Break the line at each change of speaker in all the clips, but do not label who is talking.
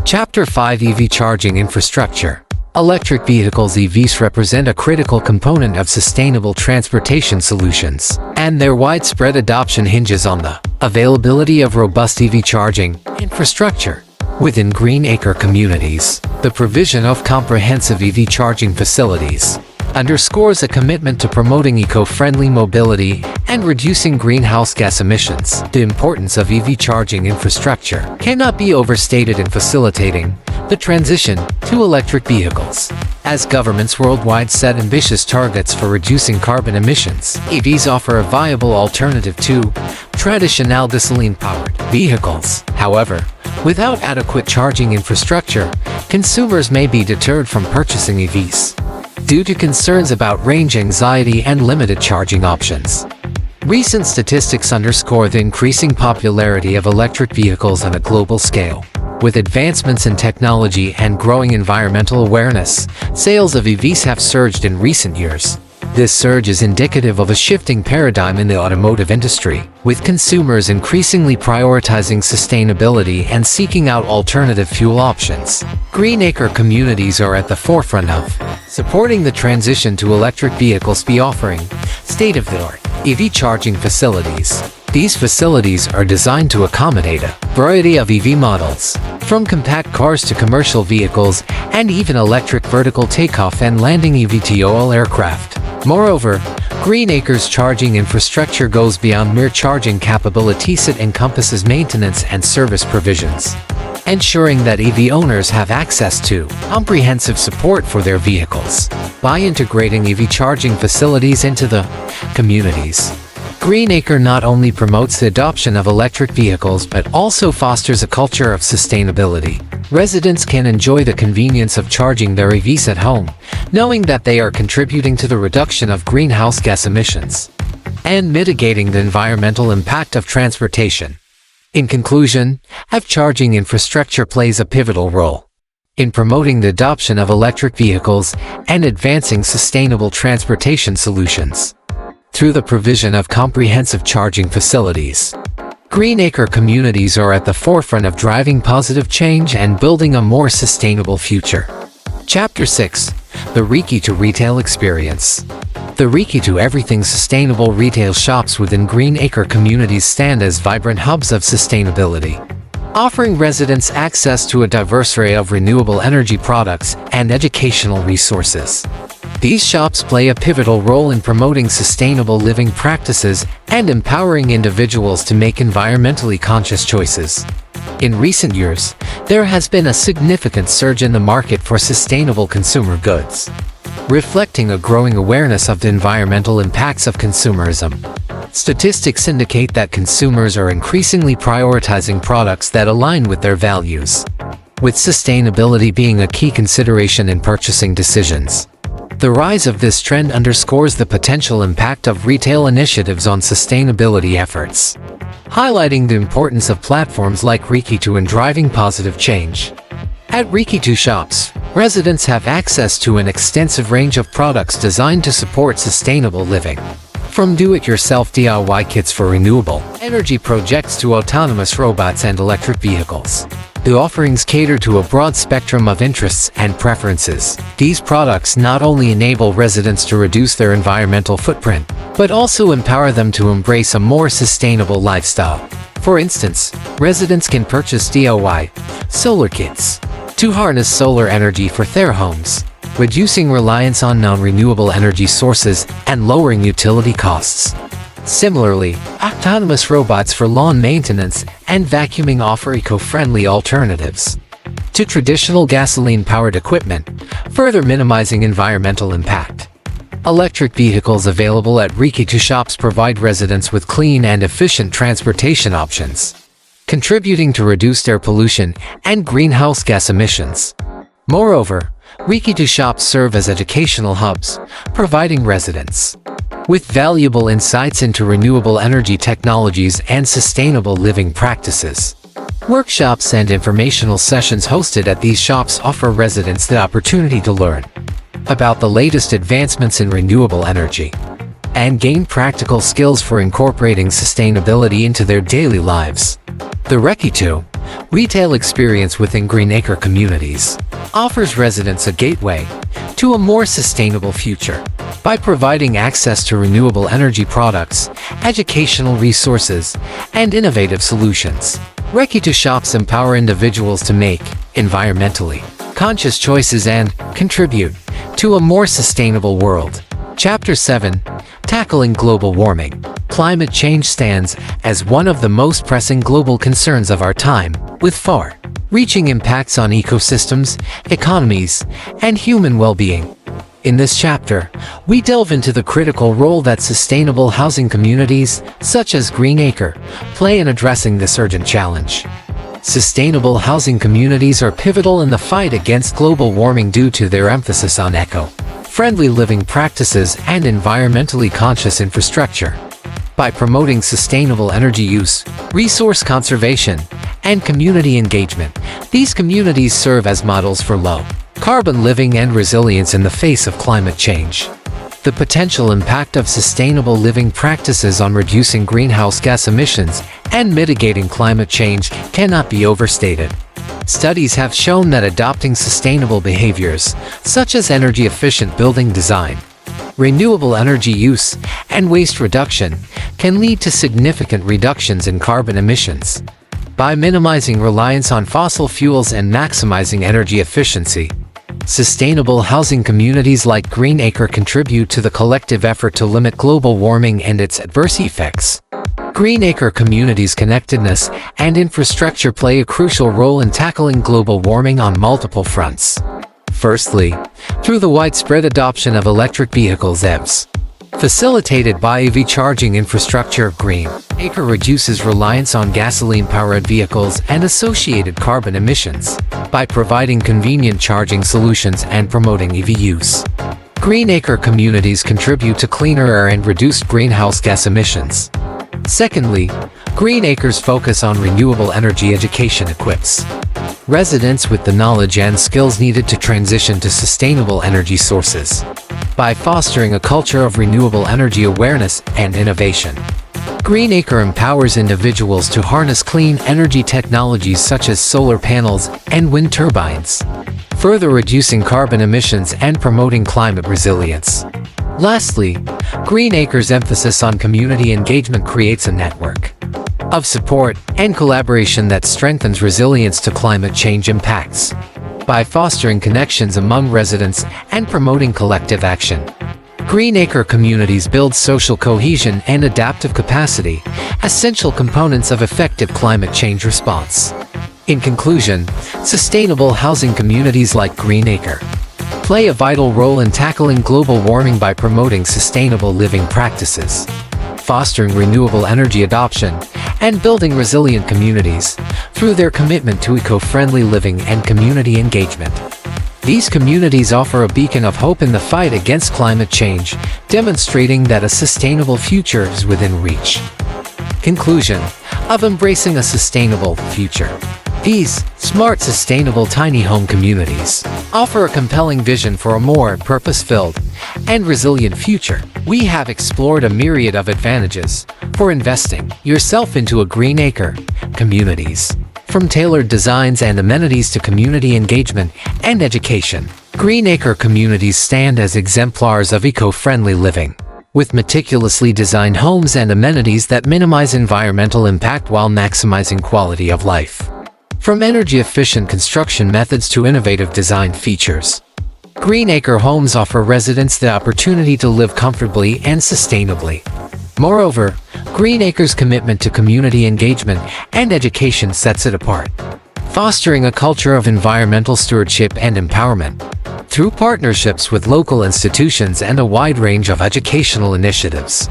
Chapter 5: EV Charging Infrastructure. Electric vehicles (EVs) represent a critical component of sustainable transportation solutions, and their widespread adoption hinges on the availability of robust EV charging infrastructure within Greenacre communities. The provision of comprehensive EV charging facilities underscores a commitment to promoting eco-friendly mobility and reducing greenhouse gas emissions. The importance of EV charging infrastructure cannot be overstated in facilitating the transition to electric vehicles. As governments worldwide set ambitious targets for reducing carbon emissions, EVs offer a viable alternative to traditional gasoline-powered vehicles. However, without adequate charging infrastructure, consumers may be deterred from purchasing EVs due to concerns about range anxiety and limited charging options. Recent statistics underscore the increasing popularity of electric vehicles on a global scale. With advancements in technology and growing environmental awareness, sales of EVs have surged in recent years. This surge is indicative of a shifting paradigm in the automotive industry, with consumers increasingly prioritizing sustainability and seeking out alternative fuel options. Greenacre communities are at the forefront of supporting the transition to electric vehicles by offering state-of-the-art EV charging facilities. These facilities are designed to accommodate a variety of EV models, from compact cars to commercial vehicles and even electric vertical takeoff and landing eVTOL aircraft. Moreover, Greenacre's charging infrastructure goes beyond mere charging capabilities. It encompasses maintenance and service provisions, ensuring that EV owners have access to comprehensive support for their vehicles. By integrating EV charging facilities into the communities, Greenacre not only promotes the adoption of electric vehicles but also fosters a culture of sustainability. Residents can enjoy the convenience of charging their EVs at home, knowing that they are contributing to the reduction of greenhouse gas emissions and mitigating the environmental impact of transportation. In conclusion, EV charging infrastructure plays a pivotal role in promoting the adoption of electric vehicles and advancing sustainable transportation solutions. Through the provision of comprehensive charging facilities, Greenacre communities are at the forefront of driving positive change and building a more sustainable future. Chapter 6: The Riki to Retail Experience. The Riki to Everything sustainable retail shops within Greenacre communities stand as vibrant hubs of sustainability, offering residents access to a diverse array of renewable energy products and educational resources. These shops play a pivotal role in promoting sustainable living practices and empowering individuals to make environmentally conscious choices. In recent years, there has been a significant surge in the market for sustainable consumer goods, reflecting a growing awareness of the environmental impacts of consumerism. Statistics indicate that consumers are increasingly prioritizing products that align with their values, with sustainability being a key consideration in purchasing decisions. The rise of this trend underscores the potential impact of retail initiatives on sustainability efforts, highlighting the importance of platforms like Riki2 in driving positive change. At Riki2 shops, residents have access to an extensive range of products designed to support sustainable living. From do-it-yourself DIY kits for renewable energy projects to autonomous robots and electric vehicles, the offerings cater to a broad spectrum of interests and preferences. These products not only enable residents to reduce their environmental footprint, but also empower them to embrace a more sustainable lifestyle. For instance, residents can purchase DIY solar kits to harness solar energy for their homes, reducing reliance on non-renewable energy sources and lowering utility costs. Similarly, autonomous robots for lawn maintenance and vacuuming offer eco-friendly alternatives to traditional gasoline-powered equipment, further minimizing environmental impact. Electric vehicles available at Riki2 shops provide residents with clean and efficient transportation options, contributing to reduced air pollution and greenhouse gas emissions. Moreover, Riki2 shops serve as educational hubs, providing residents with valuable insights into renewable energy technologies and sustainable living practices. Workshops and informational sessions hosted at these shops offer residents the opportunity to learn about the latest advancements in renewable energy and gain practical skills for incorporating sustainability into their daily lives. The Riki2 retail experience within Greenacre Communities offers residents a gateway to a more sustainable future by providing access to renewable energy products, educational resources, and innovative solutions. Reiki shops empower individuals to make environmentally conscious choices and contribute to a more sustainable world. Chapter 7: Tackling Global Warming. Climate change stands as one of the most pressing global concerns of our time, with far-reaching impacts on ecosystems, economies, and human well-being. In this chapter, we delve into the critical role that sustainable housing communities, such as Greenacre, play in addressing this urgent challenge. Sustainable housing communities are pivotal in the fight against global warming due to their emphasis on eco-friendly living practices and environmentally conscious infrastructure. By promoting sustainable energy use, resource conservation, and community engagement, these communities serve as models for low-carbon living and resilience in the face of climate change. The potential impact of sustainable living practices on reducing greenhouse gas emissions and mitigating climate change cannot be overstated. Studies have shown that adopting sustainable behaviors, such as energy-efficient building design, renewable energy use, and waste reduction, can lead to significant reductions in carbon emissions. By minimizing reliance on fossil fuels and maximizing energy efficiency, sustainable housing communities like Greenacre contribute to the collective effort to limit global warming and its adverse effects. Greenacre communities' connectedness and infrastructure play a crucial role in tackling global warming on multiple fronts. Firstly, through the widespread adoption of electric vehicles (EVs). Facilitated by EV charging infrastructure, Greenacre reduces reliance on gasoline-powered vehicles and associated carbon emissions by providing convenient charging solutions and promoting EV use. Greenacre communities contribute to cleaner air and reduced greenhouse gas emissions. Secondly, Greenacre's focus on renewable energy education equips residents with the knowledge and skills needed to transition to sustainable energy sources. By fostering a culture of renewable energy awareness and innovation, Greenacre empowers individuals to harness clean energy technologies such as solar panels and wind turbines, further reducing carbon emissions and promoting climate resilience. Lastly, Greenacre's emphasis on community engagement creates a network of support and collaboration that strengthens resilience to climate change impacts. By fostering connections among residents and promoting collective action, Greenacre communities build social cohesion and adaptive capacity, essential components of effective climate change response. In conclusion, sustainable housing communities like Greenacre play a vital role in tackling global warming by promoting sustainable living practices, fostering renewable energy adoption, and building resilient communities through their commitment to eco-friendly living and community engagement. These communities offer a beacon of hope in the fight against climate change, demonstrating that a sustainable future is within reach. Conclusion of embracing a sustainable future. These smart, sustainable tiny home communities offer a compelling vision for a more purpose-filled and resilient future. We have explored a myriad of advantages for investing yourself into a Greenacre communities. From tailored designs and amenities to community engagement and education, Greenacre communities stand as exemplars of eco-friendly living, with meticulously designed homes and amenities that minimize environmental impact while maximizing quality of life. From energy-efficient construction methods to innovative design features, Greenacre homes offer residents the opportunity to live comfortably and sustainably. Moreover, Greenacre's commitment to community engagement and education sets it apart, fostering a culture of environmental stewardship and empowerment. Through partnerships with local institutions and a wide range of educational initiatives,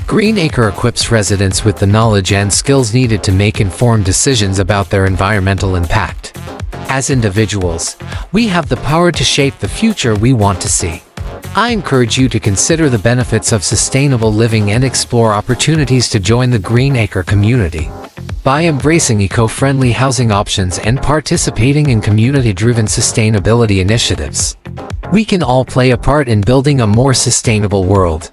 Greenacre equips residents with the knowledge and skills needed to make informed decisions about their environmental impact. As individuals, we have the power to shape the future we want to see. I encourage you to consider the benefits of sustainable living and explore opportunities to join the Greenacre community. By embracing eco-friendly housing options and participating in community-driven sustainability initiatives, we can all play a part in building a more sustainable world.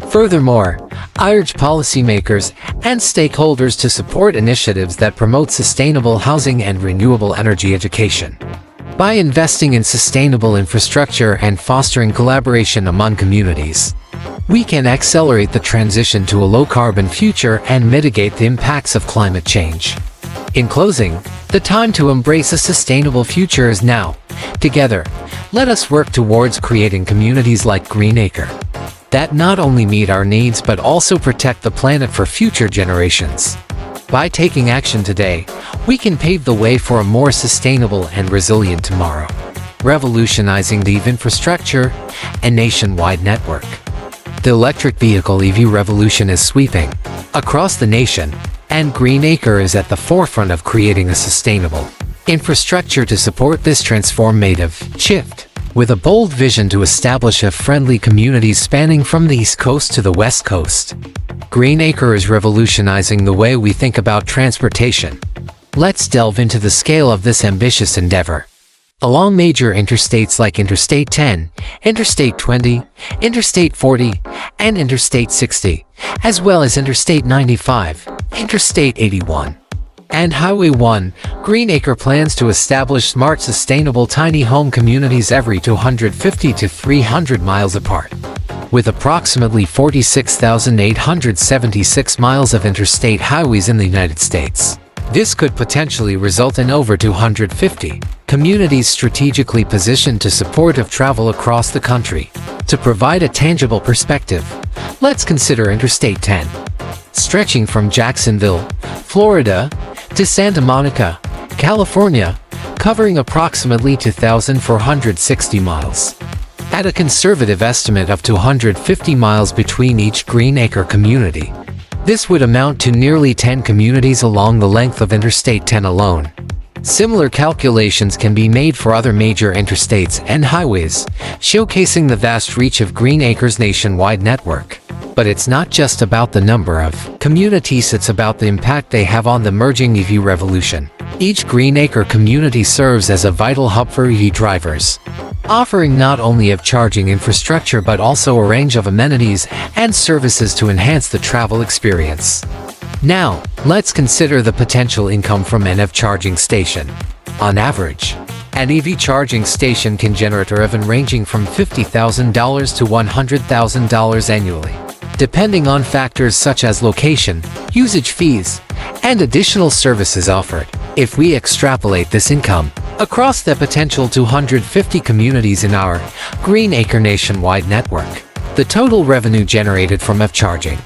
Furthermore, I urge policymakers and stakeholders to support initiatives that promote sustainable housing and renewable energy education. By investing in sustainable infrastructure and fostering collaboration among communities, we can accelerate the transition to a low-carbon future and mitigate the impacts of climate change. In closing, the time to embrace a sustainable future is now. Together, let us work towards creating communities like Greenacre that not only meet our needs but also protect the planet for future generations. By taking action today, we can pave the way for a more sustainable and resilient tomorrow, revolutionizing the EV infrastructure and nationwide network. The electric vehicle EV revolution is sweeping across the nation, and Greenacre is at the forefront of creating a sustainable infrastructure to support this transformative shift. With a bold vision to establish a friendly communities spanning from the East Coast to the West Coast, Greenacre is revolutionizing the way we think about transportation. Let's delve into the scale of this ambitious endeavor. Along major interstates like Interstate 10, Interstate 20, Interstate 40, and Interstate 60, as well as Interstate 95, Interstate 81, and Highway 1, Greenacre plans to establish smart, sustainable tiny home communities every 250 to 300 miles apart. With approximately 46,876 miles of interstate highways in the United States, this could potentially result in over 250 communities strategically positioned to support of travel across the country. To provide a tangible perspective, let's consider Interstate 10, stretching from Jacksonville, Florida, to Santa Monica, California, covering approximately 2,460 miles. At a conservative estimate of 250 miles between each Greenacre community, this would amount to nearly 10 communities along the length of Interstate 10 alone. Similar calculations can be made for other major interstates and highways, showcasing the vast reach of Greenacre's nationwide network. But it's not just about the number of communities, it's about the impact they have on the emerging EV revolution. Each Greenacre community serves as a vital hub for EV drivers, offering not only of charging infrastructure but also a range of amenities and services to enhance the travel experience. Now, let's consider the potential income from an EV charging station. On average, an EV charging station can generate revenue ranging from $50,000 to $100,000 annually, depending on factors such as location, usage fees, and additional services offered. If we extrapolate this income across the potential 250 communities in our Greenacre nationwide network, the total revenue generated from EV charging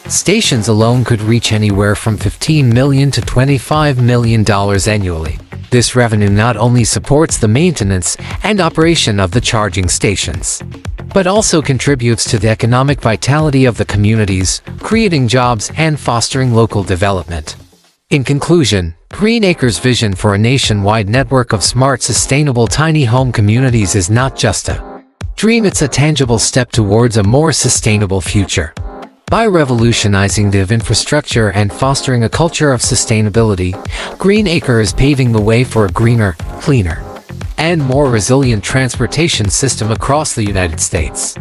stations alone could reach anywhere from $15 million to $25 million annually. This revenue not only supports the maintenance and operation of the charging stations, but also contributes to the economic vitality of the communities, creating jobs and fostering local development. In conclusion, Greenacre's vision for a nationwide network of smart, sustainable tiny home communities is not just a dream, it's a tangible step towards a more sustainable future. By revolutionizing the infrastructure and fostering a culture of sustainability, Greenacre is paving the way for a greener, cleaner, and more resilient transportation system across the United States.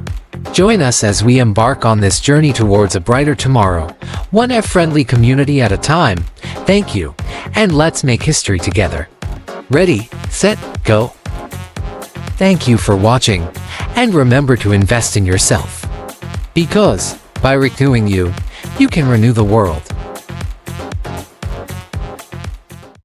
Join us as we embark on this journey towards a brighter tomorrow, one EV-friendly community at a time. Thank you, and let's make history together. Ready, set, go. Thank you for watching, and remember to invest in yourself. Because by renewing you, you can renew the world.